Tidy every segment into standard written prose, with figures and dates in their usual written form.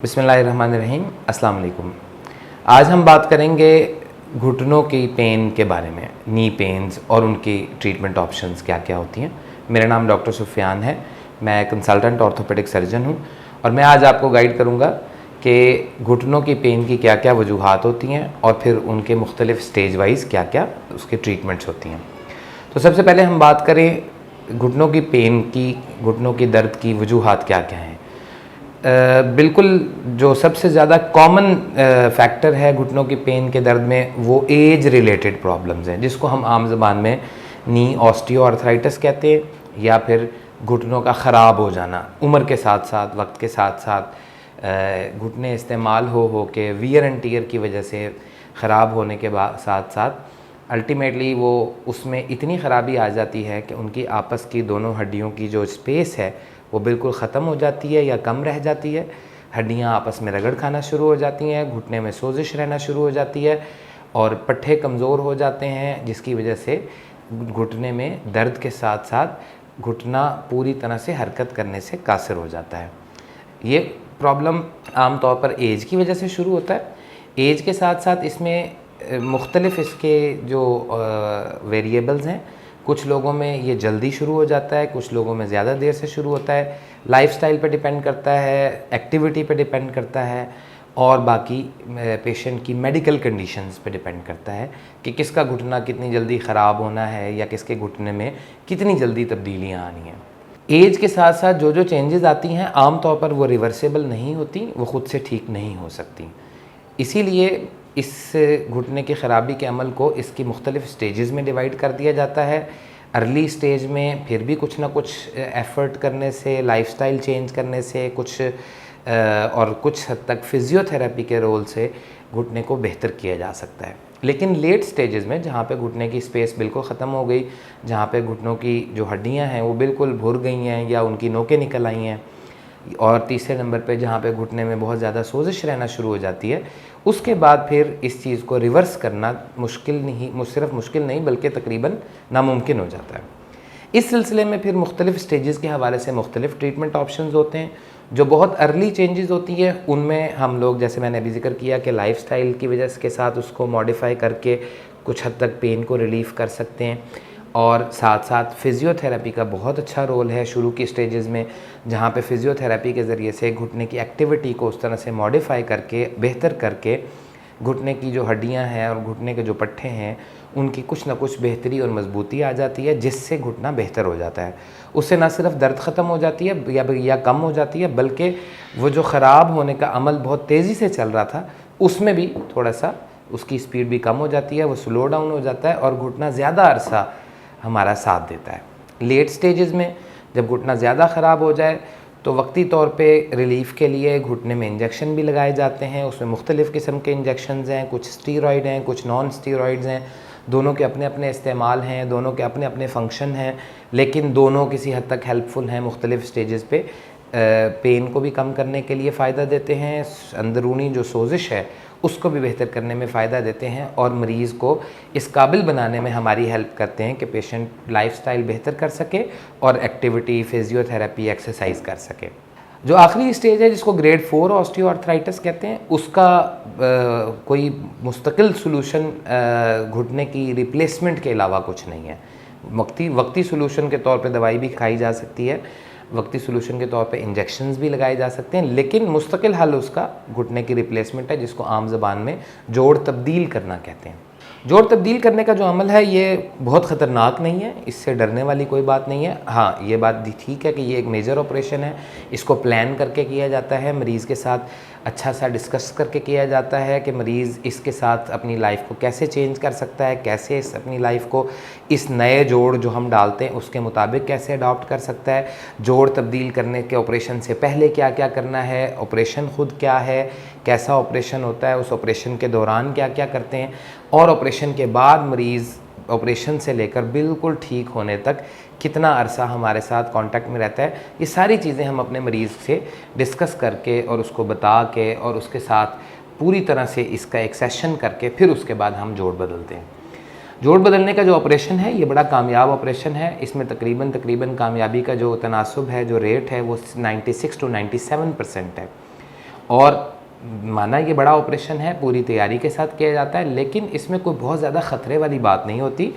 बिस्मिल्लाहिर्रहमानिर्रहीम, अस्सलाम वालेकुम। आज हम बात करेंगे घुटनों की पेन के बारे में, नी पेन्स और उनकी ट्रीटमेंट ऑप्शंस क्या क्या होती हैं। मेरा नाम डॉक्टर सुफियान है, मैं कंसल्टेंट ऑर्थोपेडिक सर्जन हूं और मैं आज आपको गाइड करूंगा कि घुटनों की पेन की क्या क्या वजूहात होती हैं और फिर उनके मुख्तलिफ स्टेज वाइज क्या क्या उसके ट्रीटमेंट्स होती हैं। तो सबसे पहले हम बात करें घुटनों की पेन की, घुटनों की दर्द की वजूहात क्या क्या हैं। बिल्कुल जो सबसे ज़्यादा कॉमन फैक्टर है घुटनों की पेन के दर्द में वो एज रिलेटेड प्रॉब्लम्स हैं, जिसको हम आम ज़बान में नी ऑस्टियोआर्थराइटिस कहते हैं या फिर घुटनों का ख़राब हो जाना। उम्र के साथ साथ, वक्त के साथ साथ घुटने इस्तेमाल हो के वियर एंड टीयर की वजह से ख़राब होने के साथ साथ अल्टीमेटली वो उसमें इतनी ख़राबी आ जाती है कि उनकी आपस की दोनों हड्डियों की जो स्पेस है वो बिल्कुल ख़त्म हो जाती है या कम रह जाती है। हड्डियाँ आपस में रगड़ खाना शुरू हो जाती हैं, घुटने में सोजिश रहना शुरू हो जाती है और पट्टे कमज़ोर हो जाते हैं, जिसकी वजह से घुटने में दर्द के साथ साथ घुटना पूरी तरह से हरकत करने से कासिर हो जाता है। ये प्रॉब्लम आम तौर पर एज की वजह से शुरू होता है। एज के साथ साथ इसमें मुख्तलिफ़ इसके जो वेरिएबल्स हैं, कुछ लोगों में ये जल्दी शुरू हो जाता है, कुछ लोगों में ज़्यादा देर से शुरू होता है। लाइफस्टाइल पे डिपेंड करता है, एक्टिविटी पे डिपेंड करता है और बाकी पेशेंट की मेडिकल कंडीशंस पे डिपेंड करता है कि किसका घुटना कितनी जल्दी ख़राब होना है या किसके घुटने में कितनी जल्दी तब्दीलियाँ आनी हैं। एज के साथ साथ जो जो चेंजेस आती हैं आम तौर पर वो रिवर्सेबल नहीं होती, वो ख़ुद से ठीक नहीं हो सकती। इसीलिए इस घुटने की ख़राबी के अमल को इसकी मुख्तलिफ़ स्टेजेस में डिवाइड कर दिया जाता है। अर्ली स्टेज में फिर भी कुछ ना कुछ एफ़र्ट करने से, लाइफस्टाइल चेंज करने से और कुछ हद तक फ़िज़ियोथेरेपी के रोल से घुटने को बेहतर किया जा सकता है। लेकिन लेट स्टेजेस में जहाँ पे घुटने की स्पेस बिल्कुल ख़त्म हो गई, जहाँ पे घुटनों की जो हड्डियाँ हैं वो बिल्कुल भुर गई हैं या उनकी नोकें निकल आई हैं, और तीसरे नंबर पे जहाँ पे घुटने में बहुत ज़्यादा सोजिश रहना शुरू हो जाती है, उसके बाद फिर इस चीज़ को रिवर्स करना सिर्फ मुश्किल नहीं बल्कि तकरीबन नामुमकिन हो जाता है। इस सिलसिले में फिर मुख्तलिफ़ स्टेजेस के हवाले से मुख्तलिफ़ ट्रीटमेंट ऑप्शंस होते हैं। जो बहुत अर्ली चेंजेस होती हैं उनमें हम लोग, जैसे मैंने अभी जिक्र किया कि लाइफस्टाइल की वजह के साथ उसको मॉडिफाई करके कुछ हद तक पेन को रिलीफ़ कर सकते हैं, और साथ साथ फ़िज़ियोथेरेपी का बहुत अच्छा रोल है शुरू की स्टेजेस में, जहाँ पे फ़िज़ियोथेरेपी के ज़रिए से घुटने की एक्टिविटी को उस तरह से मॉडिफाई करके, बेहतर करके घुटने की जो हड्डियाँ हैं और घुटने के जो पट्टे हैं उनकी कुछ ना कुछ बेहतरी और मजबूती आ जाती है, जिससे घुटना बेहतर हो जाता है। उससे ना सिर्फ दर्द ख़त्म हो जाती है या कम हो जाती है, बल्कि वो जो ख़राब होने का अमल बहुत तेज़ी से चल रहा था उसमें भी थोड़ा सा उसकी स्पीड भी कम हो जाती है, वो स्लो डाउन हो जाता है और घुटना ज़्यादा अरसा हमारा साथ देता है। लेट स्टेजेस में जब घुटना ज़्यादा ख़राब हो जाए तो वक्ती तौर पे रिलीफ़ के लिए घुटने में इंजेक्शन भी लगाए जाते हैं। उसमें मुख्तलिफ़ किस्म के इंजेक्शंस हैं, कुछ स्टीरॉयड हैं, कुछ नॉन स्टीरॉयड्स हैं। दोनों के अपने अपने इस्तेमाल हैं, दोनों के अपने अपने फ़ंक्शन हैं, लेकिन दोनों किसी हद तक हेल्पफुल हैं। मुख्तलिफ़ स्टेजेस पे पेन को भी कम करने के लिए फ़ायदा देते हैं, अंदरूनी जो सोजिश है उसको भी बेहतर करने में फ़ायदा देते हैं और मरीज़ को इस काबिल बनाने में हमारी हेल्प करते हैं कि पेशेंट लाइफस्टाइल बेहतर कर सके और एक्टिविटी, फ़िज़ियोथेरेपी, एक्सरसाइज कर सके। जो आखिरी स्टेज है जिसको ग्रेड 4 ऑस्टियोआर्थराइटिस कहते हैं, उसका कोई मुस्तकिल सलूशन घुटने की रिप्लेसमेंट के अलावा कुछ नहीं है। वक्ती सलूशन के तौर पे दवाई भी खाई जा सकती है, वक्ती सलूशन के तौर पे इंजेक्शंस भी लगाए जा सकते हैं, लेकिन मुस्तकिल हल उसका घुटने की रिप्लेसमेंट है, जिसको आम ज़बान में जोड़ तब्दील करना कहते हैं। जोड़ तब्दील करने का जो अमल है ये बहुत ख़तरनाक नहीं है, इससे डरने वाली कोई बात नहीं है। हाँ, ये बात ठीक है कि ये एक मेजर ऑपरेशन है, इसको प्लान करके किया जाता है, मरीज़ के साथ अच्छा सा डिस्कस करके किया जाता है कि मरीज़ इसके साथ अपनी लाइफ को कैसे चेंज कर सकता है, कैसे अपनी लाइफ को इस नए जोड़ जो हम डालते हैं उसके मुताबिक कैसे अडॉप्ट कर सकता है। जोड़ तब्दील करने के ऑपरेशन से पहले क्या क्या करना है, ऑपरेशन ख़ुद क्या है, कैसा ऑपरेशन होता है, उस ऑपरेशन के दौरान क्या क्या करते हैं, और ऑपरेशन के बाद मरीज़ ऑपरेशन से लेकर बिल्कुल ठीक होने तक कितना अरसा हमारे साथ कांटेक्ट में रहता है। ये सारी चीज़ें हम अपने मरीज़ से डिस्कस करके और उसको बता के और उसके साथ पूरी तरह से इसका एक सेशन करके फिर उसके बाद हम जोड़ बदलते हैं। जोड़ बदलने का जो ऑपरेशन है ये बड़ा कामयाब ऑपरेशन है। इसमें तकरीबन कामयाबी का जो तनासुब है, जो रेट है वो 96 to 97% है। और माना ये बड़ा ऑपरेशन है, पूरी तैयारी के साथ किया जाता है, लेकिन इसमें कोई बहुत ज़्यादा ख़तरे वाली बात नहीं होती।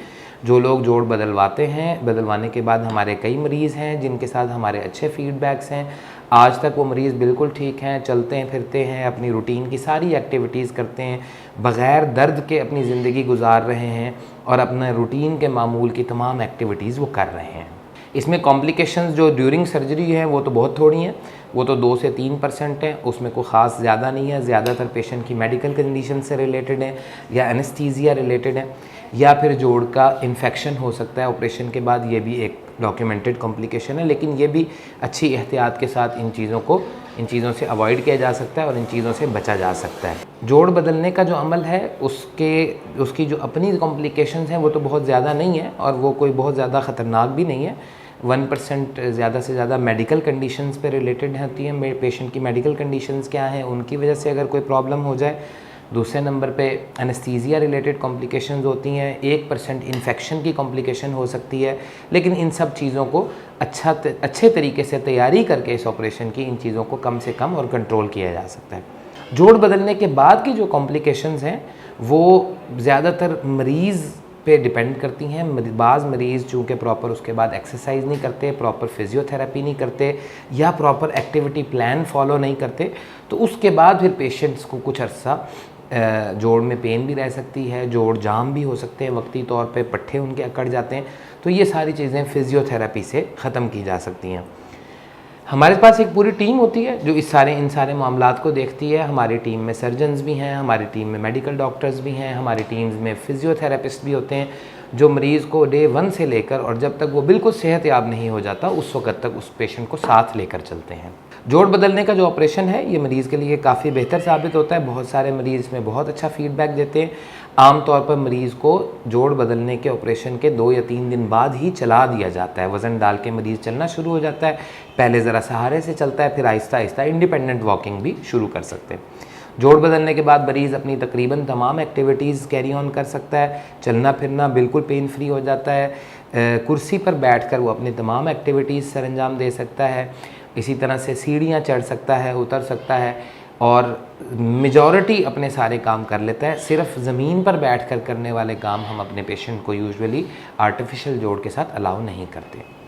जो लोग जोड़ बदलवाते हैं, बदलवाने के बाद हमारे कई मरीज़ हैं जिनके साथ हमारे अच्छे फीडबैक्स हैं, आज तक वो मरीज़ बिल्कुल ठीक हैं, चलते हैं फिरते हैं, अपनी रूटीन की सारी एक्टिविटीज़ करते हैं, बग़ैर दर्द के अपनी ज़िंदगी गुजार रहे हैं और अपने रूटीन के मामूल की तमाम एक्टिविटीज़ वो कर रहे हैं। इसमें कॉम्प्लिकेशंस जो ड्यूरिंग सर्जरी हैं वो तो बहुत थोड़ी हैं, वो तो 2 से 3% है, उसमें कोई ख़ास ज़्यादा नहीं है। ज़्यादातर पेशेंट की मेडिकल कंडीशन से रिलेटेड है या एनेस्थीसिया रिलेटेड है या फिर जोड़ का इन्फेक्शन हो सकता है ऑपरेशन के बाद, ये भी एक डॉक्यूमेंटेड कॉम्प्लिकेशन है, लेकिन ये भी अच्छी एहतियात के साथ इन चीज़ों से अवॉइड किया जा सकता है और इन चीज़ों से बचा जा सकता है। जोड़ बदलने का जो अमल है उसकी जो अपनी कॉम्प्लिकेशंस हैं वो तो बहुत ज़्यादा नहीं है और वो कोई बहुत ज़्यादा ख़तरनाक भी नहीं है। 1% ज़्यादा से ज़्यादा मेडिकल कंडीशंस पे रिलेटेड होती है। मेरे पेशेंट की मेडिकल कंडीशंस क्या हैं, उनकी वजह से अगर कोई प्रॉब्लम हो जाए। दूसरे नंबर पे एनेस्थीसिया रिलेटेड कॉम्प्लिकेशंस होती हैं, 1% इन्फेक्शन की कॉम्प्लिकेशन हो सकती है। लेकिन इन सब चीज़ों को अच्छे तरीके से तैयारी करके इस ऑपरेशन की इन चीज़ों को कम से कम और कंट्रोल किया जा सकता है। जोड़ बदलने के बाद की जो कॉम्प्लिकेशंस हैं वो ज़्यादातर मरीज़ पे डिपेंड करती हैं। बाज़ मरीज़ चूँकि प्रॉपर उसके बाद एक्सरसाइज नहीं करते, प्रॉपर फिजियोथेरेपी नहीं करते या प्रॉपर एक्टिविटी प्लान फॉलो नहीं करते, तो उसके बाद फिर पेशेंट्स को कुछ अर्सा जोड़ में पेन भी रह सकती है, जोड़ जाम भी हो सकते हैं, वक्ती तौर पे पट्टे उनके अकड़ जाते हैं। तो ये सारी चीज़ें फिजियोथेरेपी से ख़त्म की जा सकती हैं। हमारे पास एक पूरी टीम होती है जो इन सारे मामलात को देखती है। हमारी टीम में सर्जन्स भी हैं, हमारी टीम में मेडिकल डॉक्टर्स भी हैं, हमारी टीम्स में फिजियोथेरेपिस्ट भी होते हैं जो मरीज़ को डे 1 से लेकर और जब तक वो बिल्कुल सेहतयाब नहीं हो जाता उस वक़्त तक उस पेशेंट को साथ लेकर चलते हैं। जोड़ बदलने का जो ऑपरेशन है ये मरीज़ के लिए काफ़ी बेहतर साबित होता है। बहुत सारे मरीज़ इसमें बहुत अच्छा फीडबैक देते हैं। आम तौर पर मरीज़ को जोड़ बदलने के ऑपरेशन के 2 या 3 दिन बाद ही चला दिया जाता है। वज़न डाल के मरीज़ चलना शुरू हो जाता है। पहले ज़रा सहारे से चलता है, फिर आहिस्ता आहिस्ता इंडिपेंडेंट वॉकिंग भी शुरू कर सकते हैं। जोड़ बदलने के बाद मरीज़ अपनी तकरीबन तमाम एक्टिविटीज़ कैरी ऑन कर सकता है। चलना फिरना बिल्कुल पेन फ्री हो जाता है। कुर्सी पर बैठकर वो अपनी तमाम एक्टिविटीज़ सरअंजाम दे सकता है। इसी तरह से सीढ़ियाँ चढ़ सकता है, उतर सकता है और मेजॉरिटी अपने सारे काम कर लेता है। सिर्फ ज़मीन पर बैठकर करने वाले काम हम अपने पेशेंट को यूजुअली आर्टिफिशियल जोड़ के साथ अलाउ नहीं करते।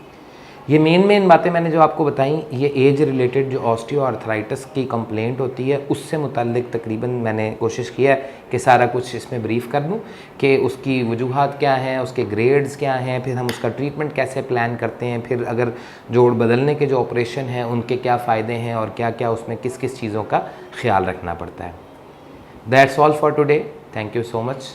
ये मेन बातें मैंने जो आपको बताई, ये एज रिलेटेड जो ऑस्टियोआर्थराइटिस की कंप्लेंट होती है उससे मुताल्लिक तकरीबन मैंने कोशिश किया है कि सारा कुछ इसमें ब्रीफ़ कर दूँ कि उसकी वजूहात क्या हैं, उसके ग्रेड्स क्या हैं, फिर हम उसका ट्रीटमेंट कैसे प्लान करते हैं, फिर अगर जोड़ बदलने के जो ऑपरेशन हैं उनके क्या फ़ायदे हैं और क्या क्या उसमें किस किस चीज़ों का ख्याल रखना पड़ता है। That's all for today. Thank you so much.